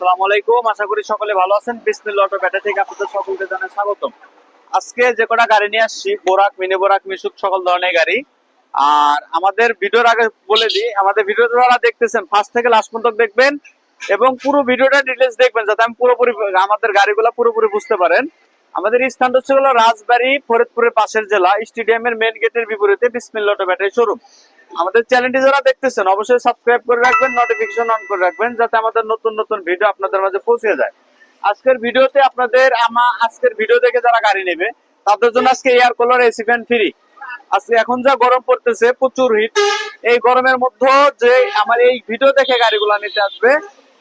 আসসালামু আলাইকুম, আশা করি সকলে ভালো আছেন। বিসমিল্লাহ অটো ব্যাটারি থেকে আপনাদের সকলকে জানাই স্বাগতম। আজকে যে কটা গাড়ি নিয়ে আসছি, বোরাক, মিনি বোরাক, মিশুক, সকল ধরনের গাড়ি। আর আমাদের ভিডিওর আগে বলে দিই, আমাদের ভিডিও যারা দেখতেছেন ফার্স্ট থেকে লাস্ট পর্যন্ত দেখবেন এবং পুরো ভিডিওটা ডিটেলস দেখবেন, যাতে আমি পুরোপুরি আমাদের গাড়িগুলো পুরোপুরি বুঝতে পারেন। আমাদের স্থানটা হচ্ছে হলো রাজবাড়ী, ফরিদপুরের পাশের জেলা, স্টেডিয়ামের মেন গেটের বিপরীতে বিসমিল্লাহ অটো ব্যাটারি শোরুম। আমাদের চ্যানেলটি যারা দেখতেছেন অবশ্যই সাবস্ক্রাইব করে রাখবেন, নোটিফিকেশন অন করে রাখবেন, যাতে আমাদের নতুন নতুন ভিডিও আপনাদের মাঝে পৌঁছে যায়। আজকের ভিডিওতে আপনাদের আজকের ভিডিও দেখে যারা গাড়ি নেবে তাদের জন্য আজকে air cooler, AC fan free. আজকে এখন যা গরম পড়তেছে, প্রচুর হিট, এই গরমের মধ্যে যে আমার এই ভিডিও দেখে গাড়িগুলো নিতে আসবে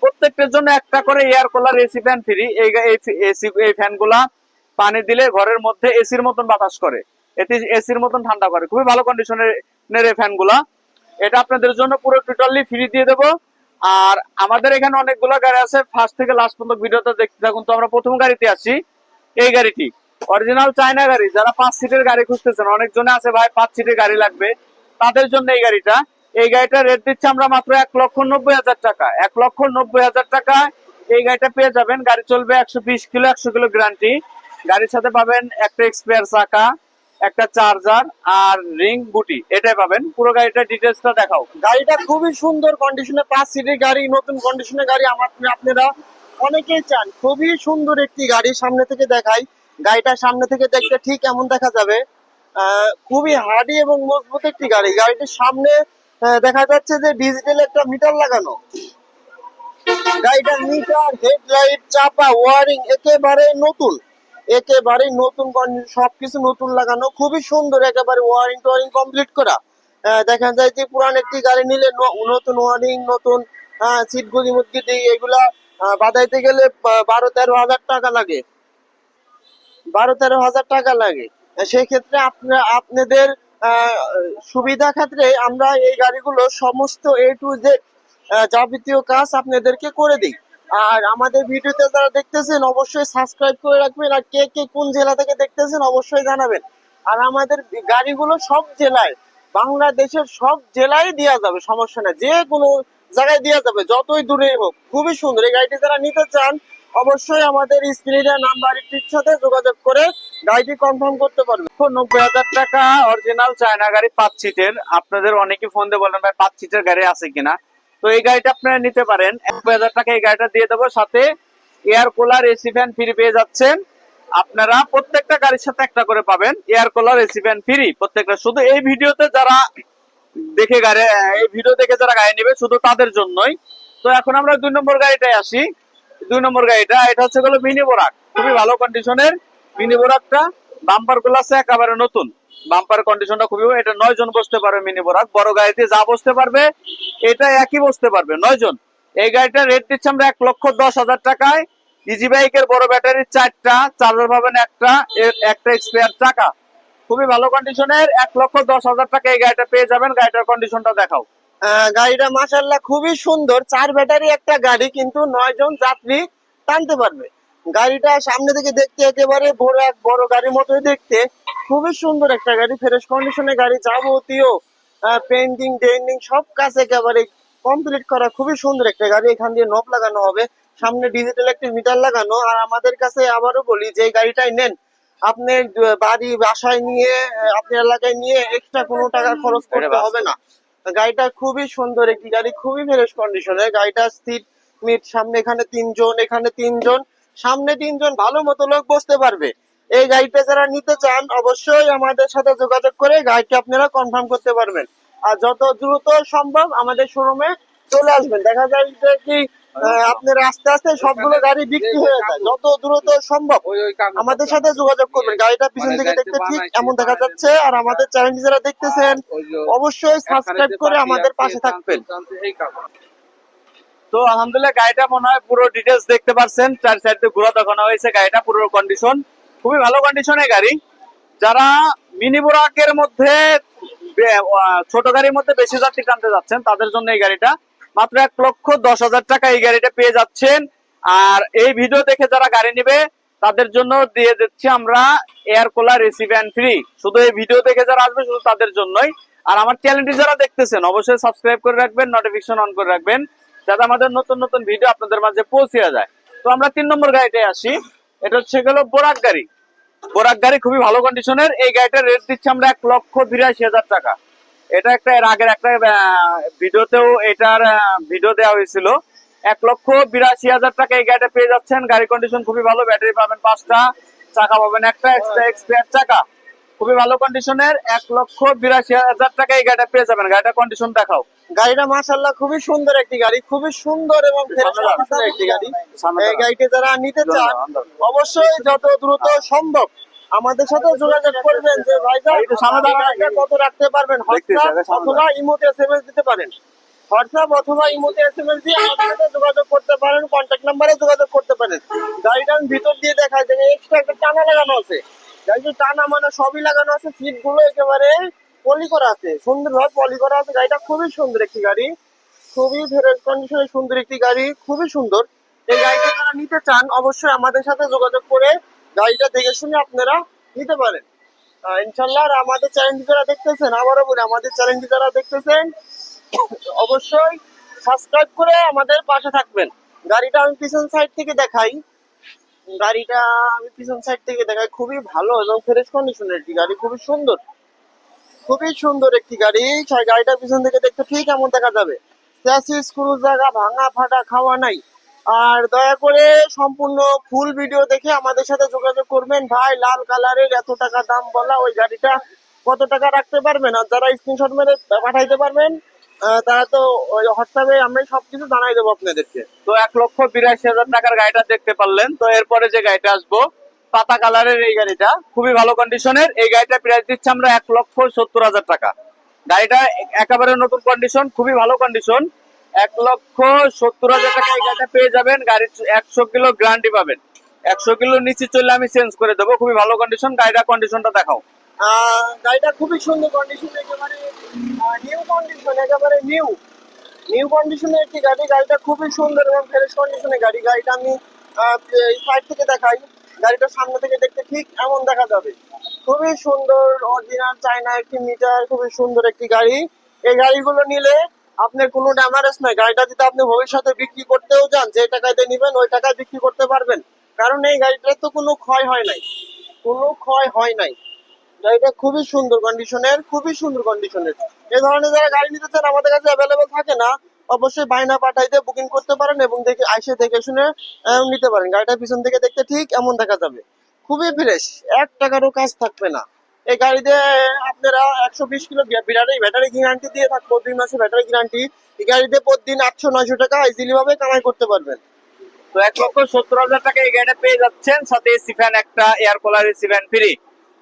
প্রত্যেকটার জন্য একটা করে air cooler, AC fan free. এই ফ্যানগুলা পানি দিলে ঘরের মধ্যে এসির মতন বাতাস করে, এতে এসির মতন ঠান্ডা করে। খুবই ভালো কন্ডিশনের এই ফ্যানগুলা। এটা আপনাদের জন্য পুরো টোটালি ফ্রি দিয়ে দেবো। আর আমাদের এখানে অনেকগুলো গাড়ি আছে, ফার্স্ট থেকে লাস্ট পর্যন্ত ভিডিওটা দেখতে থাকুন। তো আমরা প্রথম গাড়িতে আসি। এই গাড়িটি অরিজিনাল চায়না গাড়ি। যারা 5 সিটের গাড়ি খুঁজতেছেন, অনেকজনে আছে ভাই 5 সিটের গাড়ি লাগবে, তাদের জন্য এই গাড়িটা। এই গাড়িটা রেট দিচ্ছে আমরা মাত্র 1,90,000 টাকা। 1,90,000 টাকা এই গাড়িটা পেয়ে যাবেন। গাড়ি চলবে 120 কিলো, 100 কিলো গ্যারান্টি। গাড়ির সাথে পাবেন একটা এক্সপায়ার চাকা, একটা চার্জার আর রিং বুটি, এটাই পাবেন। পুরো গাড়িটা ডিটেলসটা দেখাও। গাড়িটা খুবই সুন্দর কন্ডিশনে, 5 সিটের গাড়ি, নতুন কন্ডিশনের গাড়ি। আপনারা অনেকেই চান, খুবই সুন্দর একটি গাড়ি। সামনে থেকে দেখাই, গাড়িটা সামনে থেকে দেখতে ঠিক এমন দেখা যাবে। খুবই হার্ডি এবং মজবুত একটি গাড়ি। গাড়িটির সামনে দেখা যাচ্ছে যে ডিজিটাল একটা মিটার লাগানো। গাড়িটার মিটার, হেডলাইট, চাপা, ওয়ারিং একেবারে নতুন সবকিছু নতুন লাগানো। খুবই সুন্দর, একেবারে ওয়ারিং টোয়ারিং কমপ্লিট করা। দেখা যায় যে পুরান একটি গাড়ি নিলে নতুন ওয়ারিং, নতুন সিট গুলি মুটকি এগুলা বাদাইতে গেলে 12-13 হাজার টাকা লাগে। 12-13 হাজার টাকা লাগে। সেই ক্ষেত্রে আপনাদের সুবিধা ক্ষেত্রে আমরা এই গাড়িগুলো সমস্ত A to Z যাবতীয় কাজ আপনাদেরকে করে দিই। আর আমাদের ভিডিওতে যারা দেখতেছেন অবশ্যই সাবস্ক্রাইব করে রাখবেন। আর কে কে কোন জেলা থেকে দেখতেছেন অবশ্যই জানাবেন। আর আমাদের গাড়িগুলো সব জেলায়, বাংলাদেশের সব জেলায় দেওয়া যাবে, সমস্যা নেই, যে কোনো জায়গায় দেওয়া যাবে, যতই দূরে হোক। খুবই সুন্দর এই গাড়িটি যারা নিতে চান অবশ্যই আমাদের স্ক্রিনে নাম্বারটির সাথে যোগাযোগ করে গাড়িটি কনফার্ম করতে পারবেন। 90,000 টাকা অরিজিনাল চায়না গাড়ি 5 সিটের। আপনাদের অনেকে ফোন দিয়ে বলেন ভাই 5 সিটের গাড়ি আছে কিনা, তো এই গাড়িটা আপনারা নিতে পারেন। 90,000 টাকা এই গাড়িটা দিয়ে দেবো, সাথে air cooler, AC fan free পেয়ে যাচ্ছেন। আপনারা প্রত্যেকটা গাড়ির সাথে একটা করে পাবেন air cooler, AC fan free প্রত্যেকটা। শুধু এই ভিডিওতে যারা এই ভিডিও দেখে যারা গাড়ি নেবে শুধু তাদের জন্যই। তো এখন আমরা 2 নম্বর গাড়িটায় আসি। 2 নম্বর গাড়িটা, এটা হচ্ছে হলো মিনি বোরাক। খুবই ভালো কন্ডিশনের মিনি বোরাকটা। বাম্পার গুলো আছে একেবারে নতুন, বাম্পার কন্ডিশনটা খুবই। এটা 9 জন বসতে পারবে মিনি বোরাক। বড় গাড়িতে যা বসতে পারবে এটা একই বসতে পারবে 9 জন। এই গাড়িটা রেট দিচ্ছি আমরা 1,10,000 টাকায়। ইজি বাইকের বড় ব্যাটারি 4টা, চার্জার পাবেন একটা এক্সপায়ার চাকা। খুবই ভালো কন্ডিশনের 1,10,000 টাকা এই গাড়িটা পেয়ে যাবেন। গাড়িটার কন্ডিশনটা দেখাও। গাড়িটা মাশাআল্লাহ খুবই সুন্দর। 4 ব্যাটারি একটা গাড়ি, কিন্তু 9 জন যাত্রী টানতে পারবে। গাড়িটা সামনে থেকে দেখতে একেবারে বড় গাড়ির মতোই দেখতে। খুবই সুন্দর একটা গাড়ি, ফ্রেশ কন্ডিশনের গাড়ি। যাবতীয় পেন্টিং ডেন্টিং সব কাজ একেবারে কমপ্লিট করা। খুবই সুন্দর একটা গাড়ি। এখান দিয়ে নব লাগানো হবে, সামনে ডিজিটাল একটা মিটার লাগানো। আর আমাদের কাছে আবারও বলি, যে গাড়িটাই নেন আপনি বাড়ি বাসায় নিয়ে, আপনার এলাকায় নিয়ে এক্সট্রা কোনো টাকা খরচ করতে হবে না। গাড়িটা খুবই সুন্দর একটি গাড়ি, খুবই ফ্রেশ কন্ডিশনে। গাড়িটা সিট মিট, সামনে এখানে 3 জন, এখানে 3 জন, সামনে 3 জন, ভালো মতো লোক বসতে পারবে। এই গাড়িটা যারা নিতে চান অবশ্যই আমাদের সাথে যোগাযোগ করে গাড়িটা আপনারা কনফার্ম করতে পারবেন। আর যত দ্রুত সম্ভব আমাদের শোরুমে চলে আসবেন। দেখা যায় যে কি আপনারা আস্তে আস্তে সবগুলো গাড়ি বিক্রি হয়ে যায়। যত দ্রুত সম্ভব আমাদের সাথে যোগাযোগ করবেন। গাড়িটা পিছন থেকে দেখতে ঠিক এমন দেখা যাচ্ছে। আর আমাদের চ্যানেলটি যারা দেখতেছেন অবশ্যই সাবস্ক্রাইব করে আমাদের পাশে থাকবেন। তো আলহামদুলিল্লাহ গাড়িটা মনে হয় পুরো ডিটেলস দেখতে পাচ্ছেন। 4 সাইডে ঘোরা দেখানো হয়েছে। গাড়িটা পুরো কন্ডিশন, খুবই ভালো কন্ডিশনের গাড়ি। যারা মিনি বোরাকের মধ্যে, ছোট গাড়ির মধ্যে বেশি যাত্রী টানতে যাচ্ছেন তাদের জন্য এই গাড়িটা মাত্র 1,10,000 টাকা এই গাড়িটা পেয়ে যাচ্ছেন। আর এই ভিডিও দেখে যারা গাড়ি নেবে তাদের জন্য দিয়ে দিচ্ছি আমরা air cooler, AC fan free. শুধু এই ভিডিও দেখে যারা আসবে শুধু তাদের জন্যই। আর আমার চ্যানেলটি যারা দেখতেছেন অবশ্যই সাবস্ক্রাইব করে রাখবেন, নোটিফিকেশন অন করে রাখবেন, যাতে আমাদের নতুন নতুন ভিডিও আপনাদের মাঝে পৌঁছে যায়। তো আমরা 3 নম্বর গাড়িটায় আসি। এটা হচ্ছে গেলো বোরাক গাড়ি। বোরাক গাড়ি খুবই ভালো কন্ডিশনের। এই গাড়িটার রেট দিচ্ছি আমরা 1,82,000 টাকা। এটা একটা এর আগের একটা ভিডিওতেও এটার ভিডিও দেওয়া হয়েছিল। 1,82,000 টাকা এই গাড়িটা পেয়ে যাচ্ছেন। গাড়ি কন্ডিশন খুবই ভালো, ব্যাটারি পাবেন 5টা, চাকা পাবেন একটা, এক্সট্রা এক্সপায়ার চাকা, খুবই ভালো কন্ডিশনের। 1,82,000 টাকা এই গাড়িটা পেয়ে যাবেন। গাড়িটা কন্ডিশন দেখাও। গাড়িটা মাশাআল্লাহ খুবই সুন্দর একটি গাড়ি, খুবই সুন্দর এবং ফ্রেশ কন্ডিশনের একটি গাড়ি। এই গাড়িটি যারা নিতে চান অবশ্যই যত দ্রুত সম্ভব আমাদের সাথে যোগাযোগ করবেন যে ভাইজান গাড়িটা কত রাখতে পারবেন। হোয়াটসঅ্যাপ অথবা ইমোতে এসএমএস দিতে পারেন। হোয়াটসঅ্যাপ অথবা ইমোতে এসএমএস দিয়ে আমাদের সাথে যোগাযোগ করতে পারেন, কন্ট্যাক্ট নাম্বারে যোগাযোগ করতে পারেন। গাড়িটা আমি ভিতর দিয়ে দেখাই যে এক্সট্রা একটা টানা লাগানো আছে। গাড়িটা টানা মানে সবই লাগানো আছে, সিট গুলো একেবারে পলি করা আছে, সুন্দরভাবে পলি করা আছে। গাড়িটা খুবই সুন্দর একটি গাড়ি, খুবই ফ্রেশ কন্ডিশনে সুন্দর একটি গাড়ি, খুবই সুন্দর। এই গাড়িটা যারা নিতে চান অবশ্যই আমাদের সাথে যোগাযোগ করে গাড়িটা দেখে শুনে আপনারা নিতে পারেন ইনশাল্লাহ। আর আমাদের চ্যানেলটি যারা দেখতেছেন, আবারও বলি আমাদের চ্যানেলটি যারা দেখতেছেন অবশ্যই সাবস্ক্রাইব করে আমাদের পাশে থাকবেন। গাড়িটা আমি পিছন সাইড থেকে দেখাই। গাড়িটা আমি পিছন সাইড থেকে দেখাই, খুবই ভালো এবং ফ্রেশ কন্ডিশনের একটি গাড়ি, খুবই সুন্দর, খুবই সুন্দর একটি গাড়ি। সেই গাড়িটা পিছন থেকে দেখতে ঠিক এমন দেখা যাবে। চ্যাসিস স্ক্রু জায়গা ভাঙা ফাটা খাওয়া নাই। আর দয়া করে সম্পূর্ণ ফুল ভিডিও দেখে আমাদের সাথে যোগাযোগ করবেন। ভাই লাল কালারের এত টাকা দাম বলা ওই গাড়িটা কত টাকা রাখতে পারবেন, আর যারা স্ক্রিনশট মেরে পাঠাইতে পারবেন তারা তো ওই হোয়াটসঅ্যাপে আমরা সবকিছু জানাই দেবো আপনাদেরকে। তো 1,82,000 টাকার গাড়িটা দেখতে পারলেন। তো এরপরে যে গাড়িটা আসবো পাতা কালারের, এই গাড়িটা খুবই ভালো কন্ডিশনের। এই গাড়িটা প্রাইস দিচ্ছি আমরা 1,70,000 টাকা। গাড়িটা একেবারে নতুন কন্ডিশন, খুবই ভালো কন্ডিশন। 1,70,000 টাকা এই গাড়িটা পেয়ে যাবেন। গাড়ির 100 কিলো গ্যারান্টি পাবেন। 100 কিলো নিচে চললে আমি চেঞ্জ করে দেবো। খুবই ভালো কন্ডিশন। গাড়িটা কন্ডিশনটা দেখাও। গাড়িটা খুবই সুন্দর কন্ডিশন, একেবারে নিউ কন্ডিশন, একেবারে নিউ নিউ কন্ডিশনের একটি গাড়ি। গাড়িটা খুবই সুন্দর এবং ফ্রেশ কন্ডিশনের গাড়ি। গাড়িটা আমি সাইড থেকে দেখাই। গাড়িটা সামনে থেকে দেখতে ঠিক এমন দেখা যাবে। খুবই সুন্দর অরিজিনাল চায়না একটি মিটার, খুবই সুন্দর একটি গাড়ি। এই গাড়িগুলো নিলে আপনার কোনো ড্যামারেজ নাই। গাড়িটা যদি আপনি ভবিষ্যতে বিক্রি করতেও যান, যে টাকায় দিয়ে নিবেন ওই টাকায় বিক্রি করতে পারবেন, কারণ এই গাড়িটার তো কোনো ক্ষয় হয় নাই, কোনো ক্ষয় হয় নাই। গাড়িটা খুবই সুন্দর কন্ডিশনের, খুবই সুন্দর কন্ডিশনের। এই ধরনের যারা গাড়ি নিতে চান আমাদের কাছে অ্যাভেলেবেল থাকে না, অবশ্যই বায়না পাঠাইতে বুকিং করতে পারেন এবং দেখে আইসে দেখে শুনে নিতে পারেন। গাড়িটা পিছন থেকে দেখতে ঠিক এমন দেখা যাবে, খুবই ফ্রেশ, 1 টাকারও কাজ থাকবে না। এই গাড়িতে আপনারা 120 কিলো ব্যাটারি গ্যারান্টি দিয়ে থাকবো, 2 মাসের ব্যাটারি গ্যারান্টি। এই গাড়িতে প্রতিদিন 800-900 টাকা ইজিলি ভাবে কামাই করতে পারবেন। তো 1,70,000 টাকা এই গাড়িটা পেয়ে যাচ্ছেন, সাথে এসি ফ্যান একটা, air cooler AC fan free.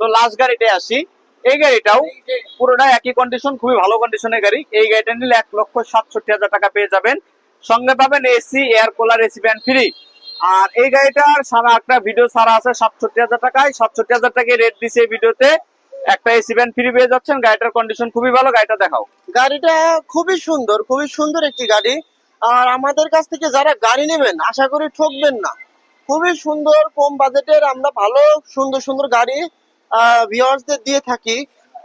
তো লাস্ট গাড়িটায় আসি। এই গাড়িটাও পুরোটা একই কন্ডিশন, খুবই ভালো কন্ডিশনের গাড়ি। এই গাড়িটা নিলে 1,67,000 টাকা পেয়ে যাবেন। সঙ্গে পাবেন AC, air cooler AC fan free. আর এই গাড়িটার সারা একটা ভিডিও সারা আছে 67,000 টাকায়। 67,000 টাকায় রেট দিছে এই ভিডিওতে। একটা এসি ফ্যান ফ্রি পেয়ে যাচ্ছেন। গাড়িটার কন্ডিশন খুবই ভালো। গাড়িটা দেখাও। গাড়িটা খুবই সুন্দর, খুবই সুন্দর একটি গাড়ি। আর আমাদের কাছ থেকে যারা গাড়ি নেবেন আশা করি ঠকবেন না। খুবই সুন্দর কম বাজেটের আমরা ভালো সুন্দর সুন্দর গাড়ি ভিউয়ার্সদের দিয়ে থাকি।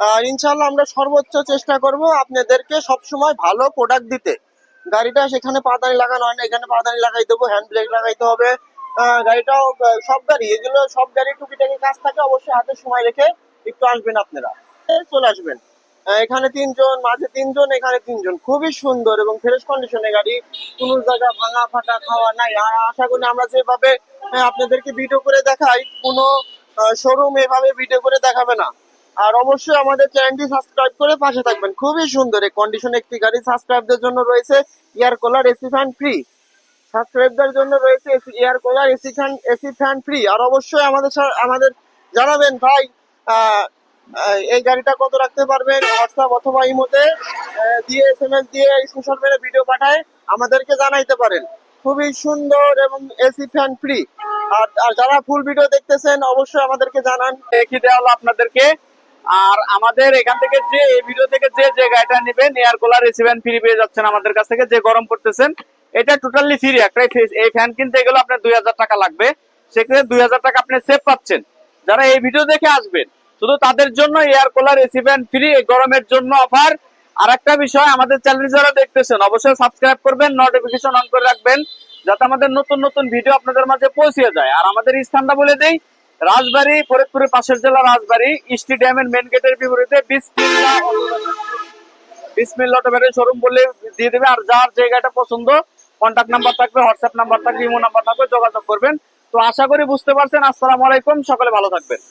আর ইনশাল্লাহ আমরা সর্বোচ্চ চেষ্টা করব আপনাদেরকে সবসময় ভালো প্রোডাক্ট দিতে। গাড়িটা সেখানে পাদানি লাগানো হয় না, এখানে পাদানি লাগাই দেবো, হ্যান্ড ব্রেক লাগাইতে হবে। গাড়িটাও সব গাড়ি, এগুলো সব গাড়ি টুকিটাকি কাজ থাকে, অবশ্যই হাতে সময় রেখে একটু আসবেন আপনারা, চলে আসবেন। এখানে 3 জন, মাঝে 3 জন, এখানে 3 জন। খুবই সুন্দর এবং ফ্রেশ কন্ডিশনের গাড়ি, কোনো জায়গা ভাঙা ফাটা খাওয়া নাই। আর আশা করি আমরা যেভাবে আপনাদেরকে ভিডিও করে দেখাই, কোনো শোরুম এভাবে ভিডিও করে দেখাবে না। আর অবশ্যই আমাদের চ্যানেলটি সাবস্ক্রাইব করে পাশে থাকবেন। খুবই সুন্দর এই কন্ডিশন একটি গাড়ি। সাবস্ক্রাইবদের জন্য রয়েছে air cooler AC fan free. সাবস্ক্রাইবদের জন্য রয়েছে air cooler AC fan free. আর অবশ্যই আমাদের জানাবেন ভাই এই গাড়িটা কত রাখতে পারবেন। হোয়াটসঅ্যাপ অথবা ইমোতে দিয়ে এসএমএস দিয়ে স্ক্রিনশট মেরে ভিডিও পাঠায় আমাদেরকে জানাইতে পারেন। খুবই সুন্দর এবং এসি ফ্যান ফ্রি। আর যারা ফুল ভিডিও দেখতেছেন অবশ্যই আমাদেরকে জানান। কি দেওয়া হলো আপনাদেরকে। আর আমাদের এখান থেকে যে এই ভিডিও থেকে যে গাড়িটা নেবেন, air cooler AC fan free পেয়ে যাচ্ছেন আমাদের কাছ থেকে। যে গরম করতেছেন এটা টোটালি ফ্রি। একটাই এই ফ্যান কিনতে গেলে আপনার 2,000 টাকা লাগবে, সেক্ষেত্রে 2,000 টাকা আপনি সেভ পাচ্ছেন। যারা এই ভিডিও দেখে আসবেন শুধু তাদের জন্য air cooler AC fan free, গরমের জন্য অফার। আর একটা বিষয়, আমাদের চ্যানেল যারা দেখতেছেন অবশ্যই সাবস্ক্রাইব করবেন, নোটিফিকেশন অন করে রাখবেন, যাতে আমাদের নতুন নতুন ভিডিও আপনাদের মাঝে পৌঁছে যায়। আর আমাদের স্থানটা বলে দেই, রাজবাড়ী, ফরিদপুরের পাশের জেলা রাজবাড়ী, স্টেডিয়ামের মেন গেটের বিপরীতে বিসমিল্লাহ অটো ব্যাটারি শোরুম বলে দিয়ে দেবে। আর যার জায়গাটা পছন্দ, কন্ট্যাক্ট নাম্বার থাকবে, হোয়াটসঅ্যাপ নাম্বার থাকবে, ইমো নাম্বার থাকবে, যোগাযোগ করবেন। তো আশা করি বুঝতে পারছেন। আসসালামু আলাইকুম, সকলে ভালো থাকবেন।